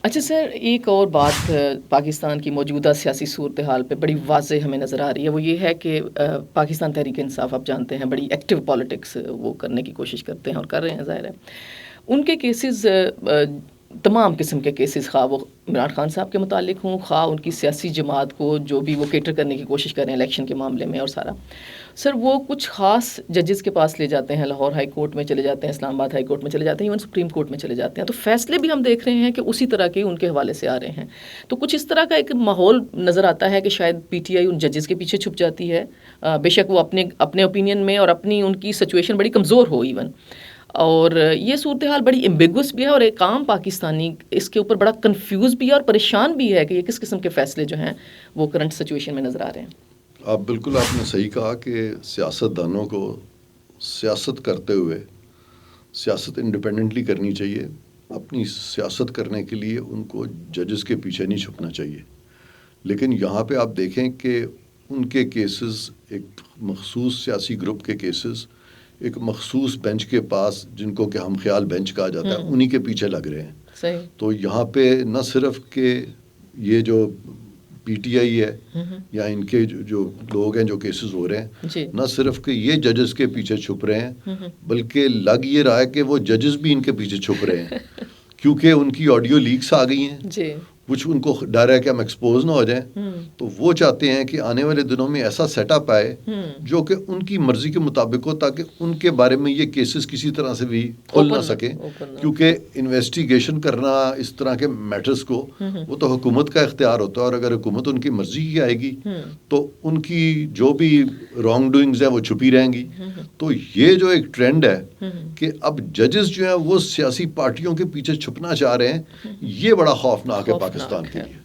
اچھا سر، ایک اور بات پاکستان کی موجودہ سیاسی صورتحال پہ بڑی واضح ہمیں نظر آ رہی ہے، وہ یہ ہے کہ پاکستان تحریک انصاف آپ جانتے ہیں بڑی ایکٹیو پالیٹکس وہ کرنے کی کوشش کرتے ہیں اور کر رہے ہیں، ظاہر ہے ان کے کیسز، تمام قسم کے کیسز، خواہ وہ عمران خان صاحب کے متعلق ہوں، خواہ ان کی سیاسی جماعت کو جو بھی وہ کیٹر کرنے کی کوشش کر رہے ہیں الیکشن کے معاملے میں اور سارا، سر وہ کچھ خاص ججز کے پاس لے جاتے ہیں، لاہور ہائی کورٹ میں چلے جاتے ہیں، اسلام آباد ہائی کورٹ میں چلے جاتے ہیں، ایون سپریم کورٹ میں چلے جاتے ہیں، تو فیصلے بھی ہم دیکھ رہے ہیں کہ اسی طرح کے ان کے حوالے سے آ رہے ہیں. تو کچھ اس طرح کا ایک ماحول نظر آتا ہے کہ شاید پی ٹی آئی ان ججز کے پیچھے چھپ جاتی ہے، بے شک وہ اپنے اوپینین میں اور اپنی ان کی سچویشن بڑی کمزور ہو ایون، اور یہ صورتحال بڑی ایمبیگوس بھی ہے، اور ایک عام پاکستانی اس کے اوپر بڑا کنفیوز بھی ہے اور پریشان بھی ہے کہ یہ کس قسم کے فیصلے جو ہیں وہ کرنٹ سچویشن میں نظر آ رہے ہیں. بالکل آپ نے صحیح کہا کہ سیاست دانوں کو سیاست کرتے ہوئے سیاست انڈیپینڈنٹلی کرنی چاہیے. اپنی سیاست کرنے کے لیے ان کو ججز کے پیچھے نہیں چھپنا چاہیے. لیکن یہاں پہ آپ دیکھیں کہ ان کے کیسز، ایک مخصوص سیاسی گروپ کے کیسز ایک مخصوص بینچ کے پاس، جن کو کہ ہم خیال بینچ کہا جاتا ہے، انہی کے پیچھے لگ رہے ہیں. صحیح. تو یہاں پہ نہ صرف کہ یہ جو پی ٹی آئی ہے یا ان کے جو لوگ ہیں جو کیسز ہو رہے ہیں، نہ صرف کہ یہ ججز کے پیچھے چھپ رہے ہیں، بلکہ لگ یہ رہا ہے کہ وہ ججز بھی ان کے پیچھے چھپ رہے ہیں کیونکہ ان کی آڈیو لیکس آ گئی ہیں. کچھ ان کو ڈر ہے کہ ہم ایکسپوز نہ ہو جائیں، تو وہ چاہتے ہیں کہ آنے والے دنوں میں ایسا سیٹ اپ آئے جو کہ ان کی مرضی کے مطابق ہو، تاکہ ان کے بارے میں یہ کیسز کسی طرح سے بھی کھل نہ سکیں. کیونکہ انویسٹیگیشن کرنا اس طرح کے میٹرز کو وہ تو حکومت کا اختیار ہوتا ہے، اور اگر حکومت ان کی مرضی کی آئے گی تو ان کی جو بھی رانگ ڈوئنگز ہیں وہ چھپی رہیں گی. تو یہ جو ایک ٹرینڈ ہے کہ اب ججز جو ہیں وہ سیاسی پارٹیوں کے پیچھے چھپنا چاہ رہے ہیں، یہ بڑا خوفناک ہے پاکستان کے لیے.